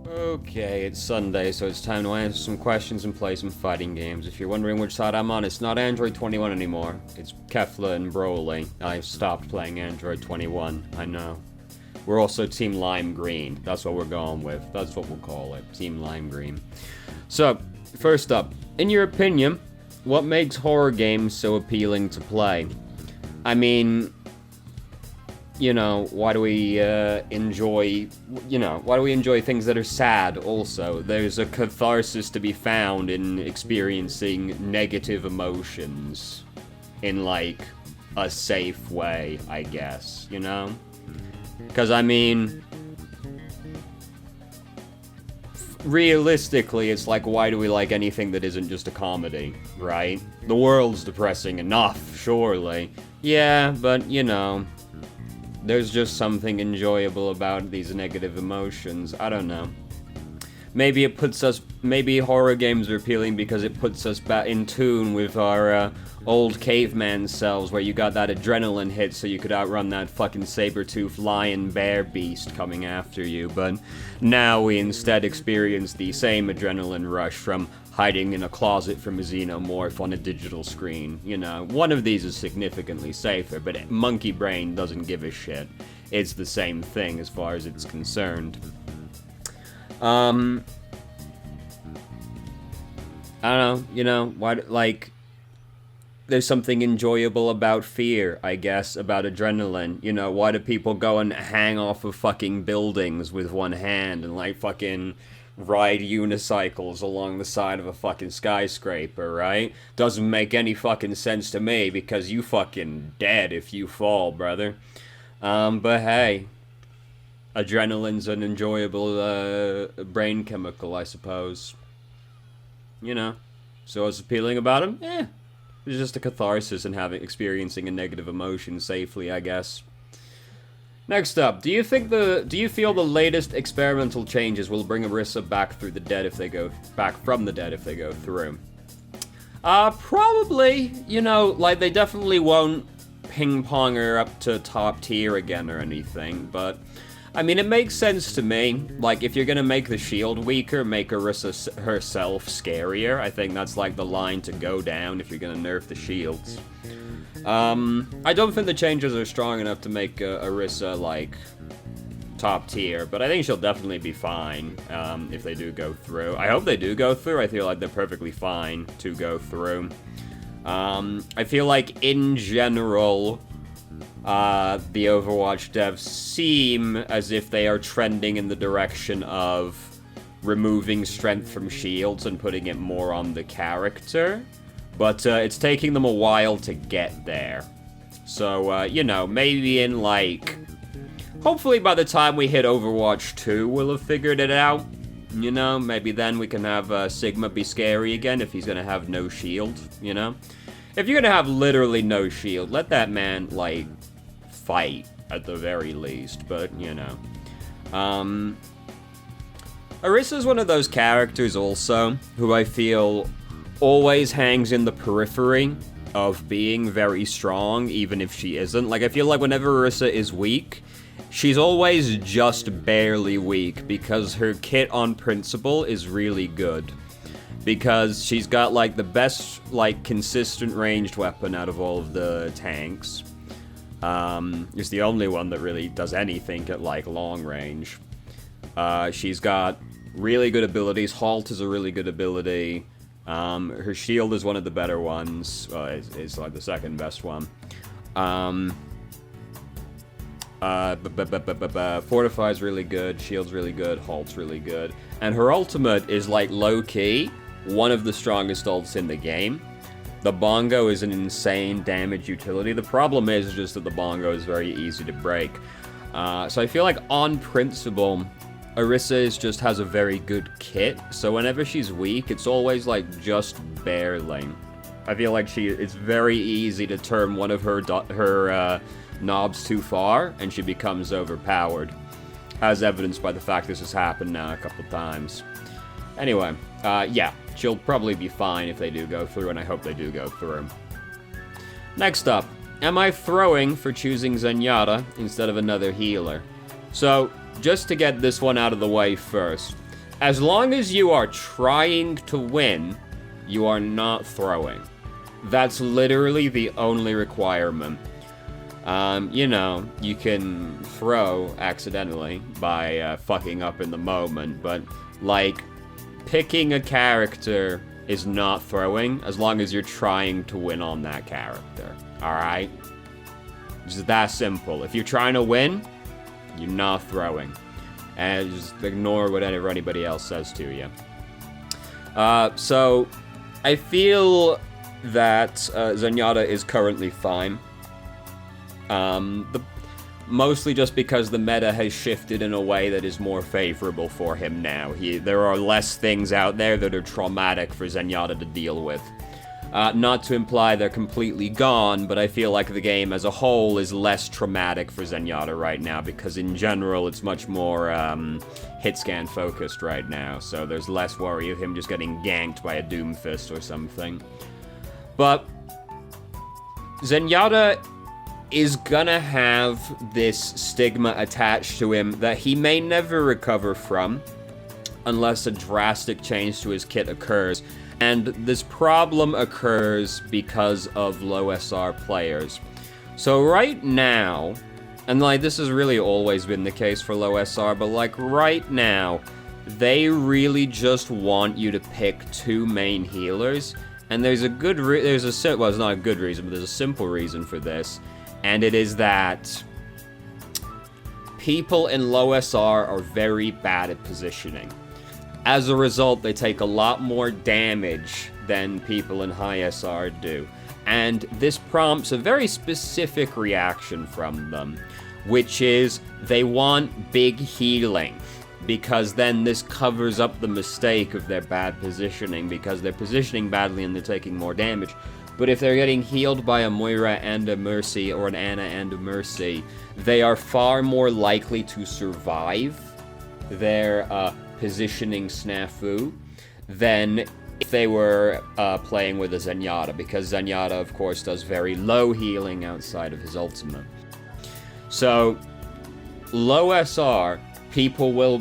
Okay, it's Sunday, so it's time to answer some questions and play some fighting games. If you're wondering which side I'm on, it's not Android 21 anymore. It's Kefla and Broly. I've stopped playing Android 21, I know. We're also Team Lime Green. That's what we're going with. That's what we'll call it. Team Lime Green. So, first up, in your opinion, what makes horror games so appealing to play? I mean, you know, why do we enjoy things that are sad also? There's a catharsis to be found in experiencing negative emotions in, like, a safe way, I guess, you know? Because, I mean, realistically, it's like, why do we like anything that isn't just a comedy, right? The world's depressing enough, surely. Yeah, but, you know, there's just something enjoyable about these negative emotions. I don't know. Maybe horror games are appealing because it puts us back in tune with our old caveman selves, where you got that adrenaline hit so you could outrun that fucking saber-toothed lion bear beast coming after you, but now we instead experience the same adrenaline rush from hiding in a closet from a xenomorph on a digital screen. You know, one of these is significantly safer, but Monkey Brain doesn't give a shit. It's the same thing as far as it's concerned. I don't know, you know, why, like, there's something enjoyable about fear, I guess, about adrenaline. You know, why do people go and hang off of fucking buildings with one hand and, like, fucking ride unicycles along the side of a fucking skyscraper, right? Doesn't make any fucking sense to me, because you fucking dead if you fall, brother. But hey, adrenaline's an enjoyable brain chemical, I suppose. You know, so what's appealing about him? There's just a catharsis in experiencing a negative emotion safely, I guess. Next up, do you feel the latest experimental changes will bring Arissa back from the dead if they go through? Probably. You know, like, they definitely won't ping-pong her up to top tier again or anything, but I mean, it makes sense to me. Like, if you're gonna make the shield weaker, make Arissa herself scarier. I think that's, like, the line to go down if you're gonna nerf the shields. I don't think the changes are strong enough to make Arissa, like, top tier, but I think she'll definitely be fine if they do go through. I hope they do go through. I feel like they're perfectly fine to go through. I feel like, in general, the Overwatch devs seem as if they are trending in the direction of removing strength from shields and putting it more on the character. But it's taking them a while to get there. So, you know, maybe in, like, hopefully by the time we hit Overwatch 2, we'll have figured it out. You know, maybe then we can have Sigma be scary again if he's gonna have no shield, you know? If you're gonna have literally no shield, let that man, like, fight at the very least, but, you know. Arissa's one of those characters also who I feel always hangs in the periphery of being very strong, even if she isn't. Like, I feel like whenever Arissa is weak, she's always just barely weak, because her kit on principle is really good. Because she's got, like, the best, like, consistent ranged weapon out of all of the tanks. It's the only one that really does anything at, like, long range. She's got really good abilities. Halt is a really good ability. Her shield is one of the better ones. It's like the second best one. Fortify's really good. Shield's really good. Halt's really good. And her ultimate is, like, low-key one of the strongest ults in the game. The bongo is an insane damage utility. The problem is just that the bongo is very easy to break. So I feel like, on principle, Arissa just has a very good kit, so whenever she's weak, it's always, like, just barely. I feel like it's very easy to turn one of her knobs too far, and she becomes overpowered, as evidenced by the fact this has happened now a couple times. Anyway, yeah, she'll probably be fine if they do go through, and I hope they do go through. Next up, am I throwing for choosing Zenyatta instead of another healer? So, just to get this one out of the way first, As long as you are trying to win, you are not throwing. That's literally the only requirement. You know, you can throw accidentally by fucking up in the moment, but, like, picking a character is not throwing as long as you're trying to win on that character, alright? Just that simple. If you're trying to win, you're not throwing. And just ignore whatever anybody else says to you. So, I feel that Zenyatta is currently fine. Mostly just because the meta has shifted in a way that is more favorable for him now. There are less things out there that are traumatic for Zenyatta to deal with. Not to imply they're completely gone, but I feel like the game as a whole is less traumatic for Zenyatta right now, because in general it's much more hit-scan focused right now, so there's less worry of him just getting ganked by a Doomfist or something. But Zenyatta is gonna have this stigma attached to him that he may never recover from unless a drastic change to his kit occurs. And this problem occurs because of low SR players. So right now, and like this has really always been the case for low SR, but like right now, they really just want you to pick 2 main healers. And there's a good well, it's not a good reason, but there's a simple reason for this. And it is that people in low SR are very bad at positioning. As a result, they take a lot more damage than people in high SR do. And this prompts a very specific reaction from them, which is they want big healing, because then this covers up the mistake of their bad positioning, because they're positioning badly and they're taking more damage. But if they're getting healed by a Moira and a Mercy, or an Ana and a Mercy, they are far more likely to survive their positioning snafu than if they were playing with a Zenyatta, because Zenyatta, of course, does very low healing outside of his ultimate. So, low SR, people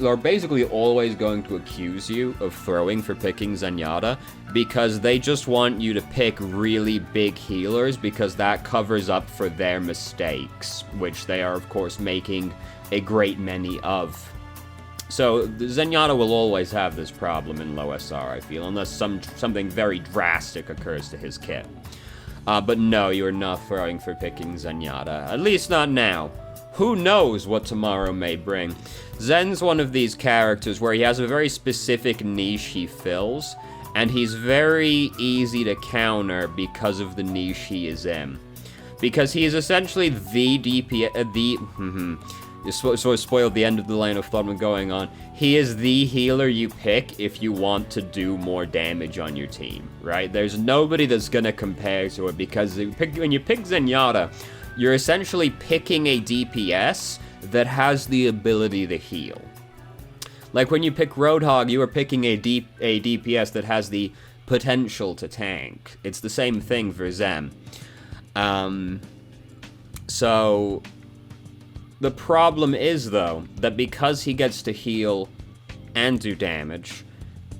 are basically always going to accuse you of throwing for picking Zenyatta, because they just want you to pick really big healers, because that covers up for their mistakes, which they are, of course, making a great many of. So, Zenyatta will always have this problem in low SR, I feel, unless something very drastic occurs to his kit. But no, you're not throwing for picking Zenyatta, at least not now. Who knows what tomorrow may bring? Zen's one of these characters where he has a very specific niche he fills, and he's very easy to counter because of the niche he is in. Because he is essentially the DPS, you sort of spoiled the end of the line of thought when going on. He is the healer you pick if you want to do more damage on your team, right? There's nobody that's gonna compare to it, because when you pick Zenyatta, you're essentially picking a DPS that has the ability to heal. Like when you pick Roadhog, you are picking a DPS that has the potential to tank. It's the same thing for Zen. So the problem is, though, that because he gets to heal and do damage,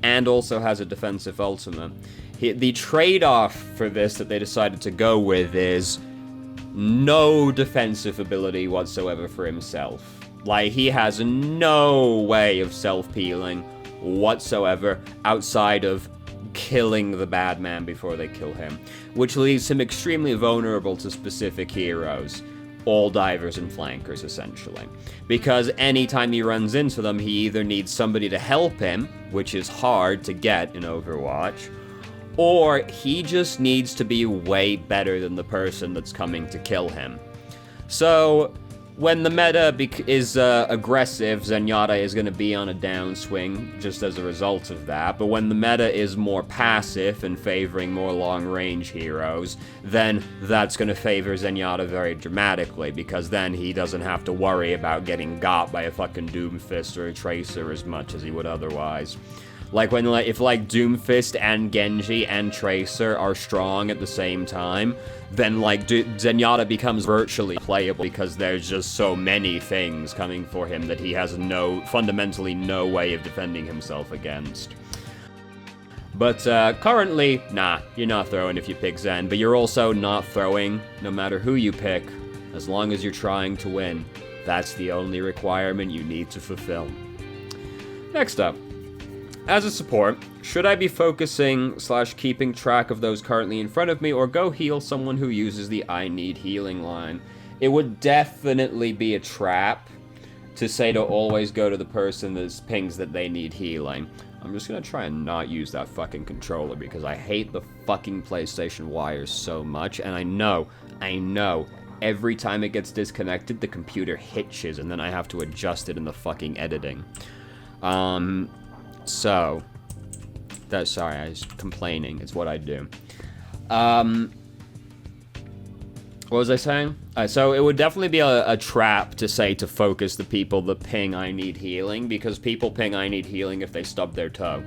and also has a defensive ultimate, the trade-off for this that they decided to go with is no defensive ability whatsoever for himself. Like, he has no way of self-healing whatsoever outside of killing the bad man before they kill him, which leaves him extremely vulnerable to specific heroes. All divers and flankers, essentially. Because anytime he runs into them, he either needs somebody to help him, which is hard to get in Overwatch, or he just needs to be way better than the person that's coming to kill him. So, when the meta is aggressive, Zenyatta is going to be on a downswing just as a result of that. But when the meta is more passive and favoring more long-range heroes, then that's going to favor Zenyatta very dramatically, because then he doesn't have to worry about getting got by a fucking Doomfist or a Tracer as much as he would otherwise. Like, if Doomfist and Genji and Tracer are strong at the same time, then like Zenyatta becomes virtually playable because there's just so many things coming for him that he has fundamentally no way of defending himself against. But currently, nah, you're not throwing if you pick Zen, but you're also not throwing no matter who you pick, as long as you're trying to win. That's the only requirement you need to fulfill. Next up, as a support, should I be focusing / keeping track of those currently in front of me, or go heal someone who uses the I need healing line? It would definitely be a trap to say to always go to the person that pings that they need healing. I'm just gonna try and not use that fucking controller because I hate the fucking PlayStation wires so much, and I know, every time it gets disconnected, the computer hitches, and then I have to adjust it in the fucking editing. Sorry, I was complaining. It's what I do. What was I saying? So it would definitely be a trap to say to focus the people that ping I need healing, because people ping I need healing if they stub their toe.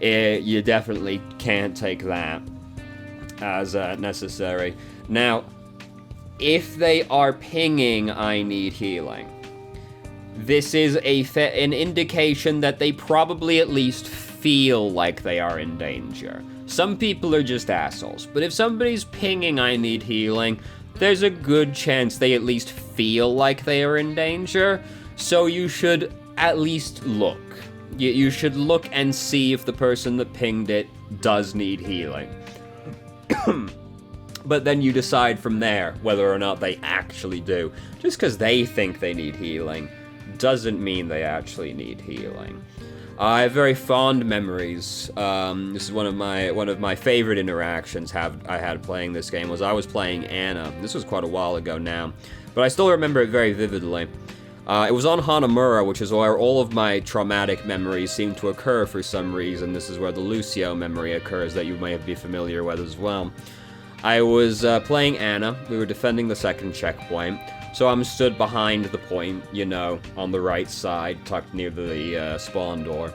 You definitely can't take that as necessary. Now, if they are pinging I need healing, this is an indication that they probably at least feel like they are in danger. Some people are just assholes, but if somebody's pinging I need healing, there's a good chance they at least feel like they are in danger, so you should at least look. You should look and see if the person that pinged it does need healing. But then you decide from there whether or not they actually do. Just because they think they need healing doesn't mean they actually need healing. I have very fond memories. This is one of my favorite interactions I had playing this game. I was playing Ana. This was quite a while ago now, but I still remember it very vividly. It was on Hanamura, which is where all of my traumatic memories seem to occur for some reason. This is where the Lucio memory occurs that you may be familiar with as well. I was playing Ana. We were defending the second checkpoint. So I'm stood behind the point, on the right side, tucked near the spawn door.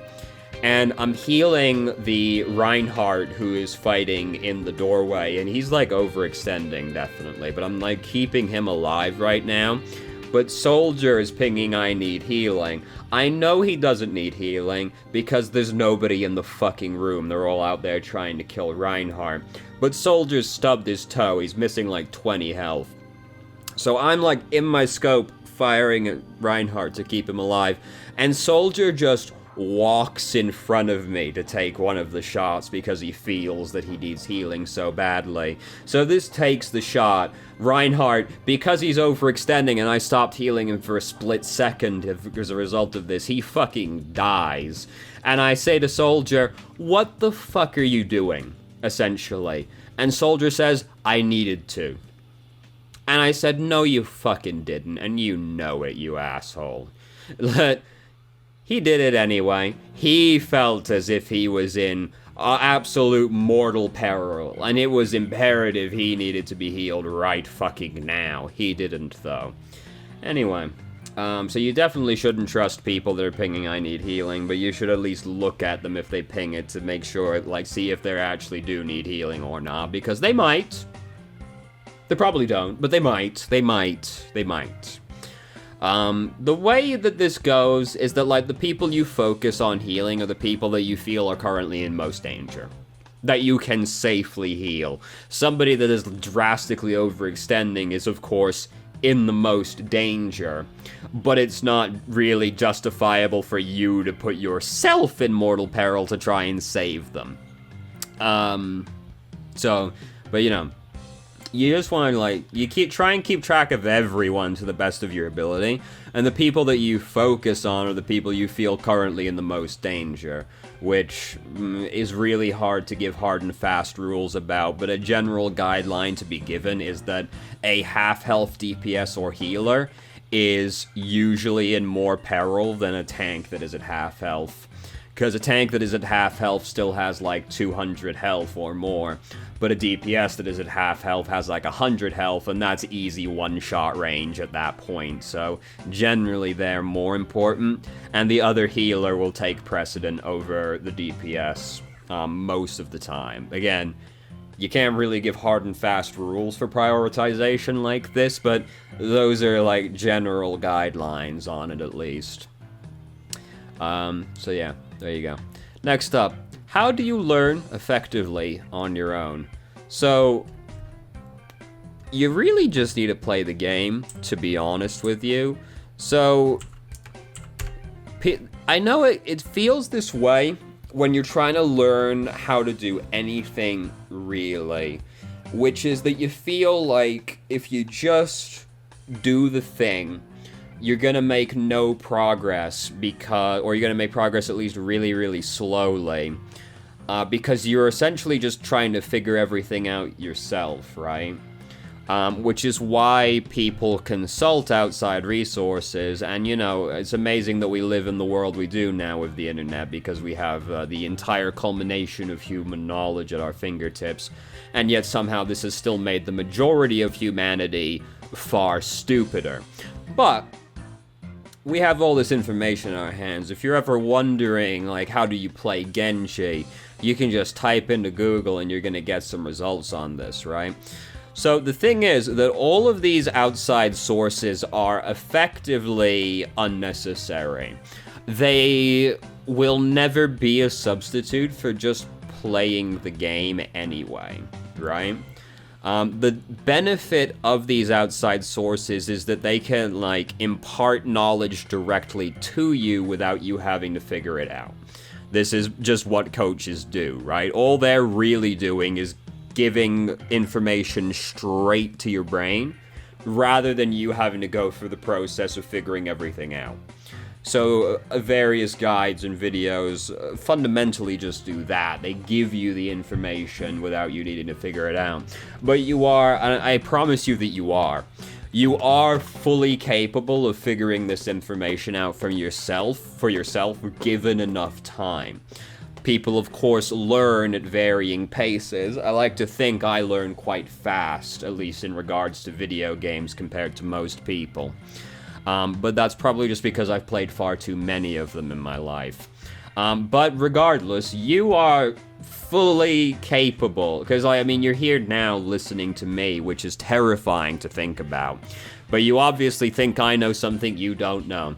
And I'm healing the Reinhardt who is fighting in the doorway, and he's like overextending, definitely. But I'm like keeping him alive right now. But Soldier is pinging I need healing. I know he doesn't need healing because there's nobody in the fucking room. They're all out there trying to kill Reinhardt. But Soldier's stubbed his toe. He's missing like 20 health. So I'm like in my scope firing at Reinhardt to keep him alive, and Soldier just walks in front of me to take one of the shots because he feels that he needs healing so badly. So this takes the shot. Reinhardt, because he's overextending and I stopped healing him for a split second as a result of this, he fucking dies. And I say to Soldier, "What the fuck are you doing?" essentially. And Soldier says, "I needed to." And I said, "No, you fucking didn't, and you know it, you asshole." But he did it anyway. He felt as if he was in absolute mortal peril, and it was imperative he needed to be healed right fucking now. He didn't, though. Anyway, so you definitely shouldn't trust people that are pinging I need healing, but you should at least look at them if they ping it to make sure, see if they actually do need healing or not, because they might. They probably don't, but they might. They might. The way that this goes is that, the people you focus on healing are the people that you feel are currently in most danger. That you can safely heal. Somebody that is drastically overextending is, of course, in the most danger, but it's not really justifiable for you to put yourself in mortal peril to try and save them. You just want to, try and keep track of everyone to the best of your ability, and the people that you focus on are the people you feel currently in the most danger, which is really hard to give hard and fast rules about, but a general guideline to be given is that a half-health DPS or healer is usually in more peril than a tank that is at half-health. Because a tank that is at half health still has 200 health or more, but a DPS that is at half health has 100 health, and that's easy one-shot range at that point. So generally they're more important, and the other healer will take precedent over the DPS most of the time. Again, You can't really give hard and fast rules for prioritization like this, but those are like general guidelines on it at least. So yeah, there you go. Next up, how do you learn effectively on your own? So, you really just need to play the game, to be honest with you. So, I know it feels this way when you're trying to learn how to do anything, really. Which is that you feel like if you just do the thing, you're gonna make no progress or you're gonna make progress at least really, really slowly. Because you're essentially just trying to figure everything out yourself, right? Which is why people consult outside resources, and you know, it's amazing that we live in the world we do now with the internet, because we have the entire culmination of human knowledge at our fingertips, and yet somehow this has still made the majority of humanity far stupider. But we have all this information in our hands. If you're ever wondering, like, how do you play Genji, you can just type into Google and you're gonna get some results on this, right? So the thing is that all of these outside sources are effectively unnecessary. They will never be a substitute for just playing the game anyway, right? The benefit of these outside sources is that they can, like, impart knowledge directly to you without you having to figure it out. This is just what coaches do, right? All they're really doing is giving information straight to your brain, rather than you having to go through the process of figuring everything out. So various guides and videos fundamentally just do that. They give you the information without you needing to figure it out. But you are, and I promise you that you are fully capable of figuring this information out for yourself, given enough time. People, of course, learn at varying paces. I like to think I learn quite fast, at least in regards to video games compared to most people. But that's probably just because I've played far too many of them in my life. But regardless, you are fully capable, because, I mean, you're here now listening to me, which is terrifying to think about. But you obviously think I know something you don't know.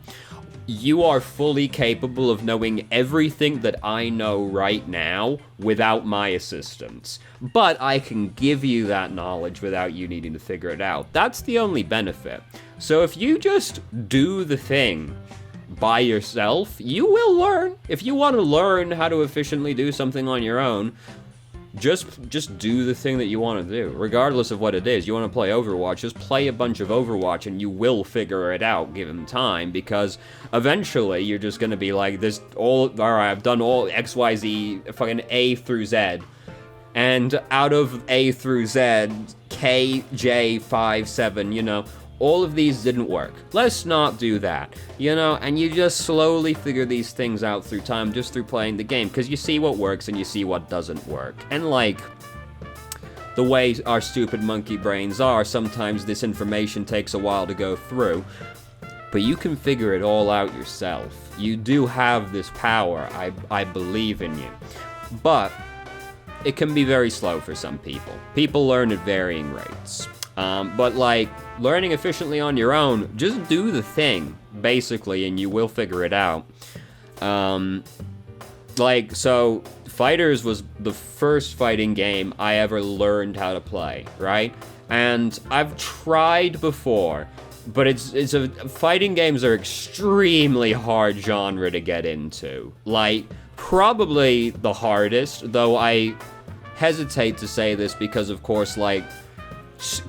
You are fully capable of knowing everything that I know right now without my assistance. But I can give you that knowledge without you needing to figure it out. That's the only benefit. So if you just do the thing by yourself, you will learn. If you want to learn how to efficiently do something on your own, just do the thing that you want to do, regardless of what it is. You want to play Overwatch, just play a bunch of Overwatch and you will figure it out given time, because eventually you're just going to be like, alright, I've done all XYZ, fucking A through Z, and out of A through Z, K, J, 5, 7, you know, all of these didn't work. Let's not do that, you know, and you just slowly figure these things out through time, just through playing the game, because you see what works and you see what doesn't work. And like, the way our stupid monkey brains are, sometimes this information takes a while to go through, but you can figure it all out yourself. You do have this power, I believe in you. But it can be very slow for some people. People learn at varying rates. But like, learning efficiently on your own, just do the thing, basically, and you will figure it out. Like, so, Fighterz was the first fighting game I ever learned how to play, right? And I've tried before, but fighting games are extremely hard genre to get into. Like, probably the hardest, though I hesitate to say this because, of course, like,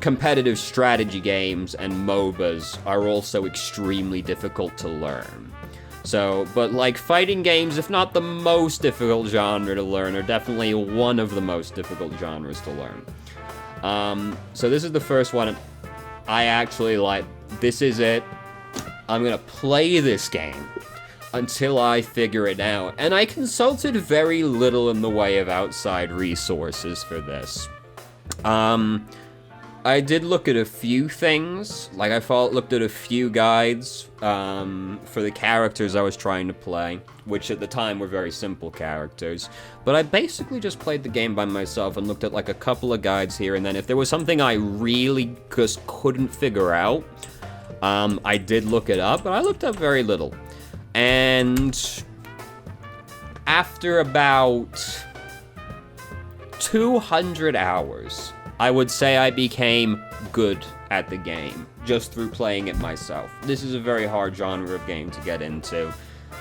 competitive strategy games and MOBAs are also extremely difficult to learn. So, but like, fighting games, if not the most difficult genre to learn, are definitely one of the most difficult genres to learn. So this is the first one. I actually like, this is it. I'm gonna play this game until I figure it out. And I consulted very little in the way of outside resources for this. I did look at a few things. Like, looked at a few guides for the characters I was trying to play, which at the time were very simple characters. But I basically just played the game by myself and looked at, like, a couple of guides here and then. If there was something I really just couldn't figure out, I did look it up, but I looked up very little. And after about 200 hours, I would say I became good at the game, just through playing it myself. This is a very hard genre of game to get into.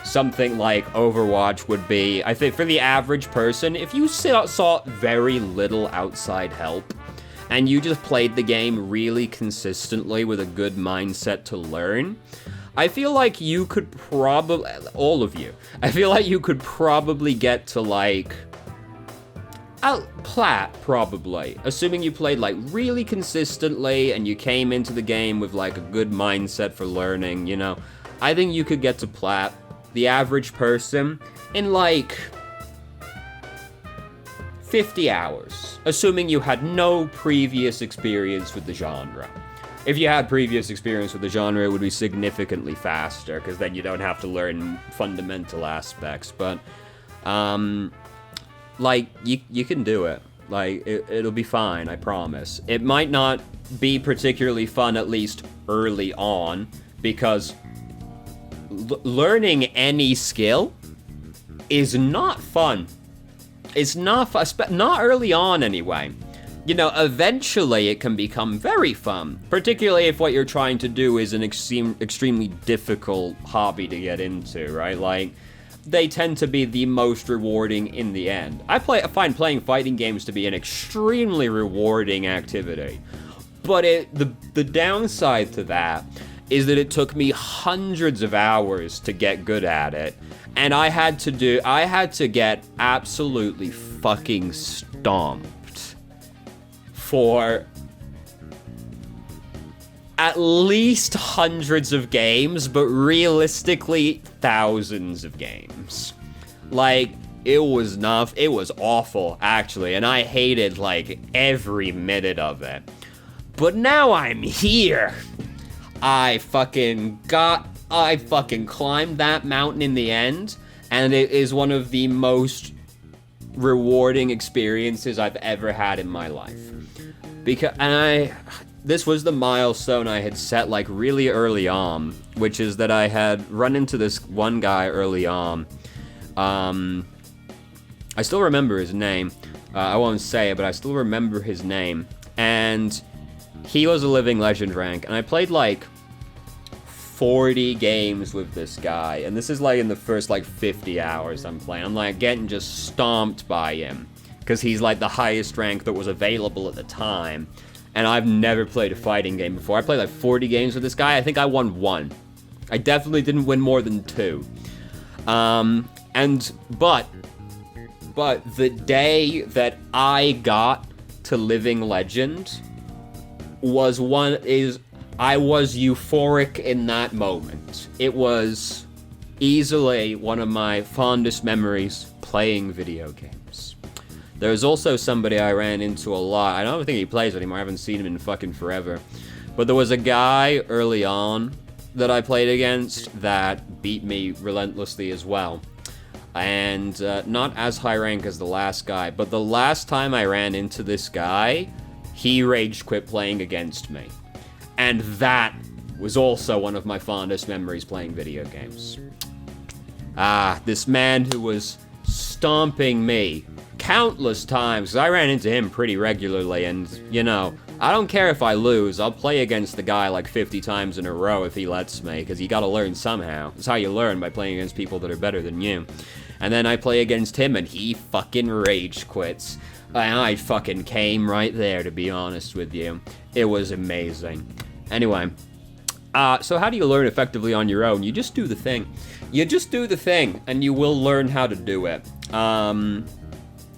Something like Overwatch would be, I think, for the average person, if you saw very little outside help, and you just played the game really consistently with a good mindset to learn, I feel like you could probably, all of you, I feel like you could probably get to, like, plat, probably. Assuming you played, like, really consistently and you came into the game with, like, a good mindset for learning, you know. I think you could get to plat, the average person, in, like, 50 hours. Assuming you had no previous experience with the genre. If you had previous experience with the genre, it would be significantly faster, because then you don't have to learn fundamental aspects, but, like, you can do it. Like, it'll be fine, I promise. It might not be particularly fun, at least early on, because learning any skill is not fun. It's not fun, not early on anyway. You know, eventually it can become very fun, particularly if what you're trying to do is an extremely difficult hobby to get into, right? Like, they tend to be the most rewarding in the end. I find playing fighting games to be an extremely rewarding activity. But the downside to that is that it took me hundreds of hours to get good at it. And I had to get absolutely fucking stomped for at least hundreds of games, but realistically, thousands of games. Like, it was awful, actually, and I hated, like, every minute of it. But now I'm here. I fucking climbed that mountain in the end, and it is one of the most rewarding experiences I've ever had in my life. This was the milestone I had set, like, really early on, which is that I had run into this one guy early on. I still remember his name. I won't say it, but I still remember his name. And he was a living legend rank, and I played, like, 40 games with this guy. And this is, like, in the first, like, 50 hours I'm playing. I'm, like, getting just stomped by him, because he's, like, the highest rank that was available at the time. And I've never played a fighting game before. I played like 40 games with this guy. I think I won 1. I definitely didn't win more than 2. But the day that I got to Living Legend I was euphoric in that moment. It was easily one of my fondest memories playing video games. There's also somebody I ran into a lot. I don't think he plays anymore. I haven't seen him in fucking forever. But there was a guy early on that I played against that beat me relentlessly as well. And not as high rank as the last guy, but the last time I ran into this guy, he rage quit playing against me. And that was also one of my fondest memories playing video games. This man who was stomping me countless times, 'cause I ran into him pretty regularly, and, you know, I don't care if I lose, I'll play against the guy like 50 times in a row if he lets me, because you gotta learn somehow. That's how you learn, by playing against people that are better than you. And then I play against him, and he fucking rage quits. And I fucking came right there, to be honest with you. It was amazing. Anyway, so how do you learn effectively on your own? You just do the thing. You just do the thing, and you will learn how to do it.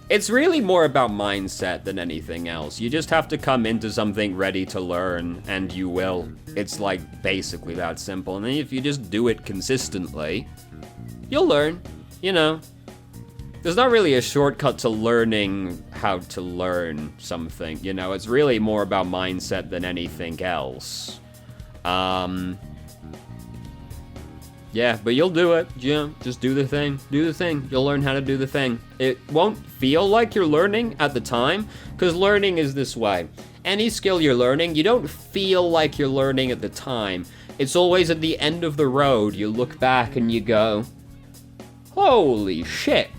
It's really more about mindset than anything else. You just have to come into something ready to learn, and you will. It's, like, basically that simple. And then if you just do it consistently, you'll learn, you know. There's not really a shortcut to learning how to learn something, you know? It's really more about mindset than anything else. Yeah, but you'll do it. Yeah, just do the thing. Do the thing. You'll learn how to do the thing. It won't feel like you're learning at the time, because learning is this way. Any skill you're learning, you don't feel like you're learning at the time. It's always at the end of the road, you look back and you go, holy shit.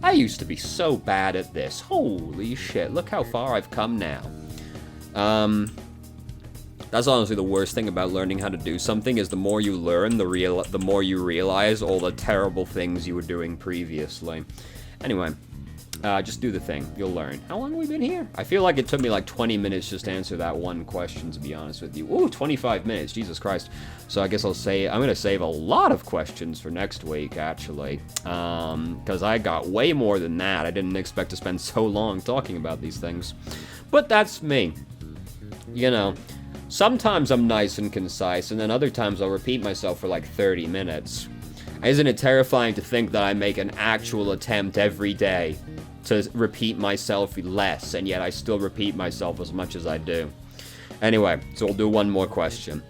I used to be so bad at this. Holy shit, look how far I've come now. That's honestly the worst thing about learning how to do something, is the more you learn, the more you realize all the terrible things you were doing previously. Anyway, just do the thing. You'll learn. How long have we been here? I feel like it took me like 20 minutes just to answer that one question, to be honest with you. Ooh, 25 minutes. Jesus Christ. So I guess I'm going to save a lot of questions for next week, actually. Because I got way more than that. I didn't expect to spend so long talking about these things. But that's me. You know. Sometimes I'm nice and concise, and then other times I'll repeat myself for like 30 minutes. Isn't it terrifying to think that I make an actual attempt every day to repeat myself less, and yet I still repeat myself as much as I do? Anyway, so we'll do one more question.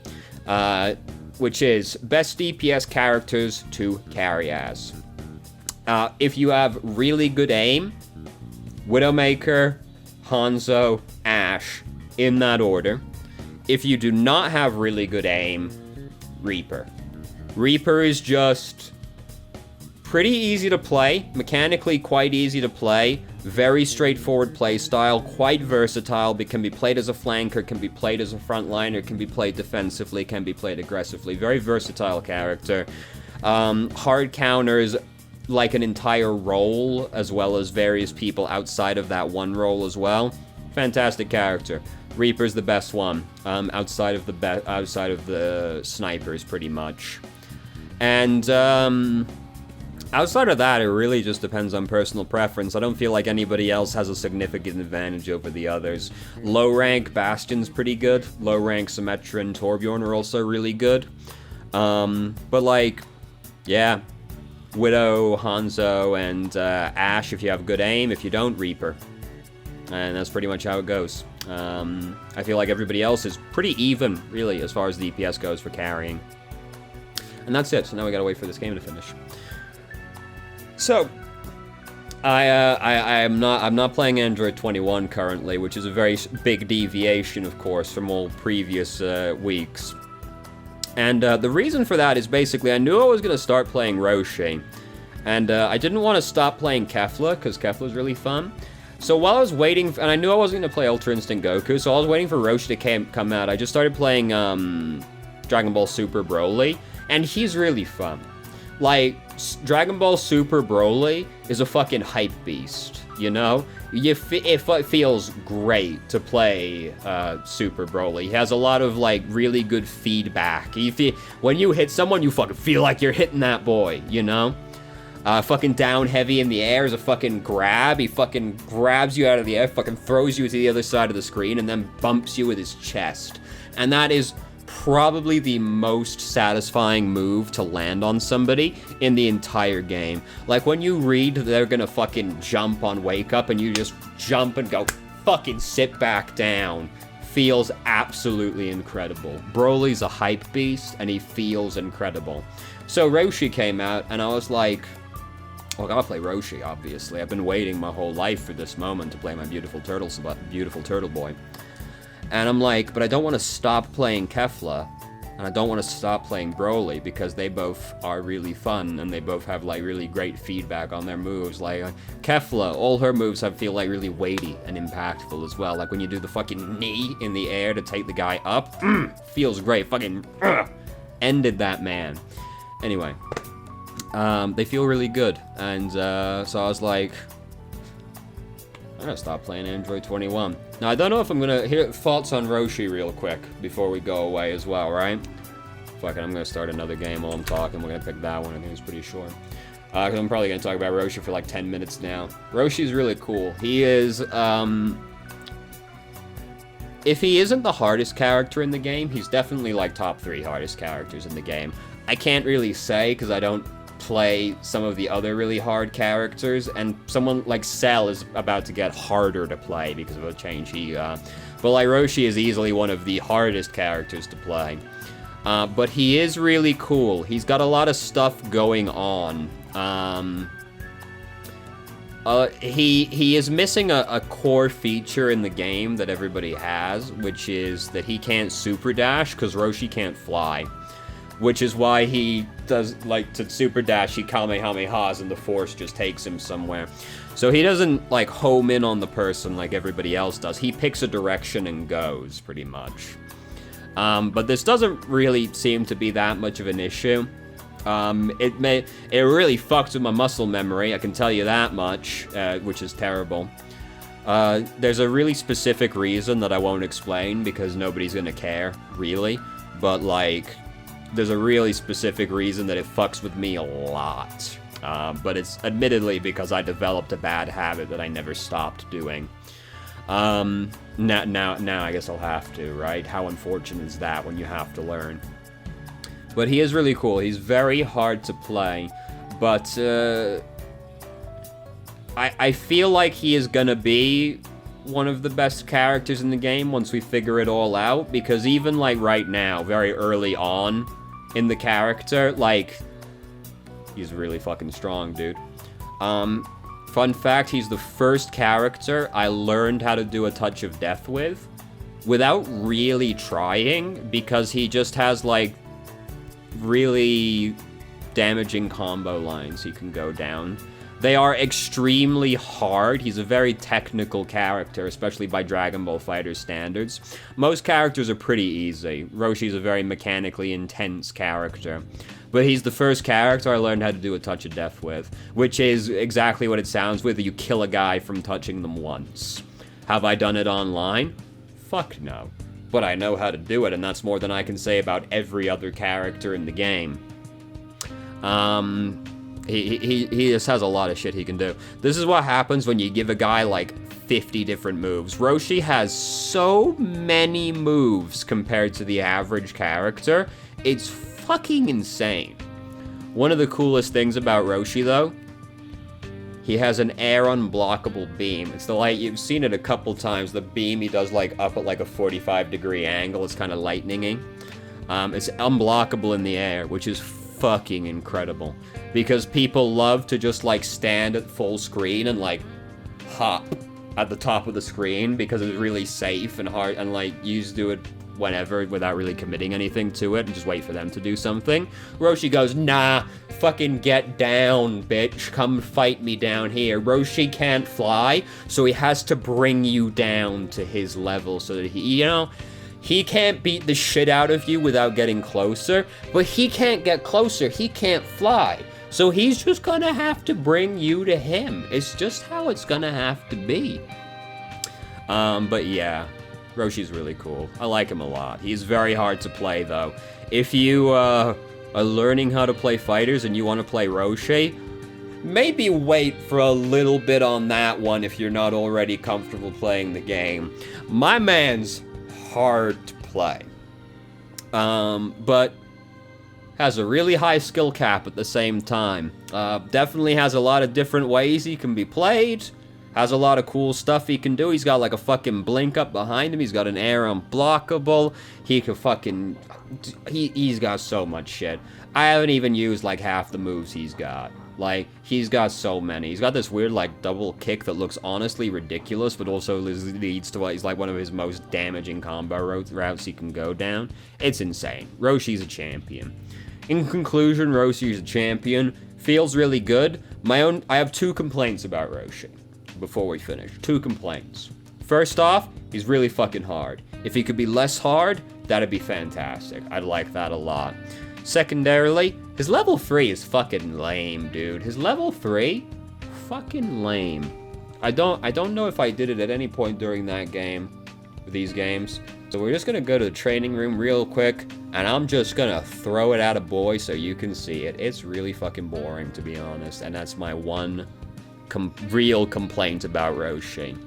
Which is, best DPS characters to carry as. If you have really good aim, Widowmaker, Hanzo, Ashe, in that order. If you do not have really good aim, Reaper. Reaper is just pretty easy to play, mechanically quite easy to play, very straightforward playstyle, quite versatile, but can be played as a flanker, can be played as a frontliner, can be played defensively, can be played aggressively. Very versatile character. Hard counters like an entire role, as well as various people outside of that one role as well. Fantastic character. Reaper's the best one, outside of the snipers, pretty much. And outside of that, it really just depends on personal preference. I don't feel like anybody else has a significant advantage over the others. Low rank Bastion's pretty good. Low rank Symmetra and Torbjorn are also really good. But like, yeah, Widow, Hanzo, and Ashe if you have good aim. If you don't, Reaper. And that's pretty much how it goes. I feel like everybody else is pretty even, really, as far as the DPS goes for carrying. And that's it. So now we gotta wait for this game to finish. So, I'm not playing Android 21 currently, which is a very big deviation, of course, from all previous weeks. And the reason for that is basically I knew I was gonna start playing Roshi, and I didn't want to stop playing Kefla because Kefla's really fun. So while I was waiting, and I knew I wasn't going to play Ultra Instinct Goku, so I was waiting for Roshi to come out. I just started playing Dragon Ball Super Broly, and he's really fun. Like, Dragon Ball Super Broly is a fucking hype beast, you know? It feels great to play Super Broly. He has a lot of, like, really good feedback. When you hit someone, you fucking feel like you're hitting that boy, you know? Fucking down heavy in the air is a fucking grab. He fucking grabs you out of the air, fucking throws you to the other side of the screen, and then bumps you with his chest. And that is probably the most satisfying move to land on somebody in the entire game. Like, when you read they're gonna fucking jump on Wake Up, and you just jump and go, fucking sit back down. Feels absolutely incredible. Broly's a hype beast, and he feels incredible. So Roshi came out, and I was like, well, I gotta play Roshi, obviously. I've been waiting my whole life for this moment to play my beautiful turtle boy. And I'm like, but I don't want to stop playing Kefla, and I don't want to stop playing Broly, because they both are really fun, and they both have, like, really great feedback on their moves. Like, Kefla, all her moves feel, like, really weighty and impactful as well. Like, when you do the fucking knee in the air to take the guy up, feels great. Fucking, ended that man. Anyway. They feel really good, and so I was like, I'm gonna stop playing Android 21. Now, I don't know if I'm gonna hear thoughts on Roshi real quick before we go away as well, right? Fuck it, I'm gonna start another game while I'm talking. We're gonna pick that one. I think it's pretty short. Because I'm probably gonna talk about Roshi for like 10 minutes now. Roshi's really cool. He is, if he isn't the hardest character in the game, he's definitely like top 3 hardest characters in the game. I can't really say because I don't play some of the other really hard characters, and someone like Cell is about to get harder to play because of a change he got. But like Roshi is easily one of the hardest characters to play. But he is really cool. He's got a lot of stuff going on. He is missing a core feature in the game that everybody has, which is that he can't super dash because Roshi can't fly. Which is why he does, like, to super dash, he Kamehamehas and the force just takes him somewhere. So he doesn't, like, home in on the person like everybody else does. He picks a direction and goes, pretty much. But this doesn't really seem to be that much of an issue. It really fucked with my muscle memory, I can tell you that much, which is terrible. There's a really specific reason that I won't explain because nobody's gonna care, really. But, like, there's a really specific reason that it fucks with me a lot. But it's admittedly because I developed a bad habit that I never stopped doing. Now I guess I'll have to, right? How unfortunate is that when you have to learn? But he is really cool. He's very hard to play, but I feel like he is gonna be one of the best characters in the game once we figure it all out, because even like right now, very early on in the character, like, he's really fucking strong, dude. Fun fact, he's the first character I learned how to do a touch of death with without really trying, because he just has, like, really damaging combo lines he can go down. They are extremely hard. He's a very technical character, especially by Dragon Ball FighterZ standards. Most characters are pretty easy. Roshi's a very mechanically intense character. But he's the first character I learned how to do a touch of death with, which is exactly what it sounds with. You kill a guy from touching them once. Have I done it online? Fuck no. But I know how to do it, and that's more than I can say about every other character in the game. He just has a lot of shit he can do. This is what happens when you give a guy, like, 50 different moves. Roshi has so many moves compared to the average character. It's fucking insane. One of the coolest things about Roshi, though, he has an air unblockable beam. It's the light, you've seen it a couple times, the beam he does like up at like a 45-degree angle. It's kind of lightning-y. It's unblockable in the air, which is fucking incredible. Because people love to just like stand at full screen and like hop at the top of the screen because it's really safe and hard, and like you just do it whenever without really committing anything to it and just wait for them to do something. Roshi goes, nah, fucking get down, bitch. Come fight me down here. Roshi can't fly, so he has to bring you down to his level so that he, you know, he can't beat the shit out of you without getting closer, but he can't get closer. He can't fly. So he's just gonna have to bring you to him. It's just how it's gonna have to be. But yeah, Roshi's really cool. I like him a lot. He's very hard to play, though. If you are learning how to play Fighterz and you want to play Roshi, maybe wait for a little bit on that one if you're not already comfortable playing the game. My man's hard to play. But has a really high skill cap at the same time. Definitely has a lot of different ways he can be played. Has a lot of cool stuff he can do. He's got like a fucking blink up behind him. He's got an air unblockable. He can fucking... He's got so much shit. I haven't even used like half the moves he's got. Like, he's got so many. He's got this weird like double kick that looks honestly ridiculous, but also leads to what he's like one of his most damaging combo routes he can go down. It's insane. Roshi's a champion. In conclusion, Roshi's a champion. Feels really good. I have two complaints about Roshi. Before we finish, two complaints. First off, he's really fucking hard. If he could be less hard, that'd be fantastic. I'd like that a lot. Secondarily, his level 3 is fucking lame, dude. His level 3? Fucking lame. I don't know if I did it at any point during that game, these games. So we're just gonna go to the training room real quick, and I'm just gonna throw it at a boy so you can see it. It's really fucking boring, to be honest, and that's my one real complaint about Roshi.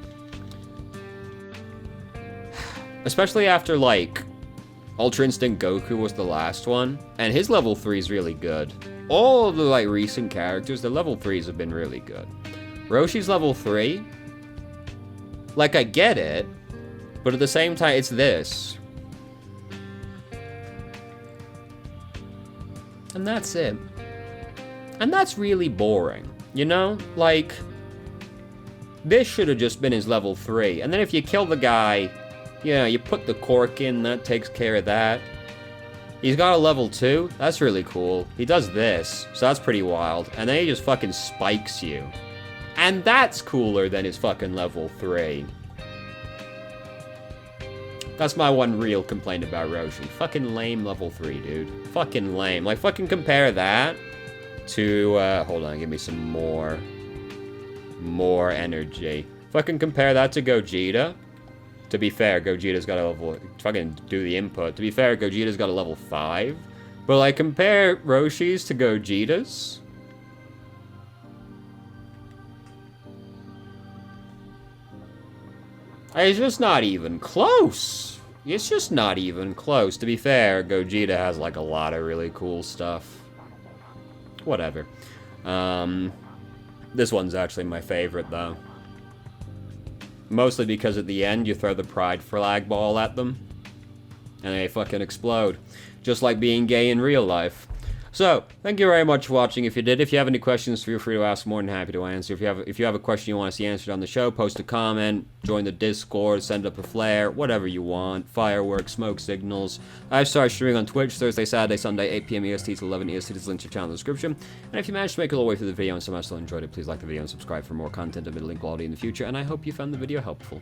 Especially after, like, Ultra Instinct Goku was the last one, and his level 3 is really good. all the, like, recent characters, the level 3s have been really good. Roshi's level 3. Like, I get it, but at the same time, it's this. And that's it. And that's really boring, you know? Like, this should have just been his level 3. And then if you kill the guy, you know, you put the cork in, that takes care of that. He's got a level 2. That's really cool. He does this, so that's pretty wild. And then he just fucking spikes you. And that's cooler than his fucking level 3. That's my one real complaint about Roshi. Fucking lame level 3, dude. Fucking lame. Like, fucking compare that to, hold on, give me some more energy. Fucking compare that to Gogeta. To be fair, Gogeta's got a level... Fucking do the input. To be fair, Gogeta's got a level 5. But, like, compare Roshi's to Gogeta's. It's just not even close. It's just not even close. To be fair, Gogeta has, like, a lot of really cool stuff. Whatever. This one's actually my favorite, though. Mostly because at the end, you throw the pride flag ball at them, and they fucking explode. Just like being gay in real life. So, thank you very much for watching. If you did, if you have any questions, feel free to ask. More than happy to answer. If you have a question you want to see answered on the show, post a comment, join the Discord, send up a flare, whatever you want. Fireworks, smoke signals. I've started streaming on Twitch Thursday, Saturday, Sunday, 8 p.m. EST to 11 EST. There's links to channel in the description. And if you managed to make it all the way through the video and somehow still enjoyed it, please like the video and subscribe for more content of middling quality in the future. And I hope you found the video helpful.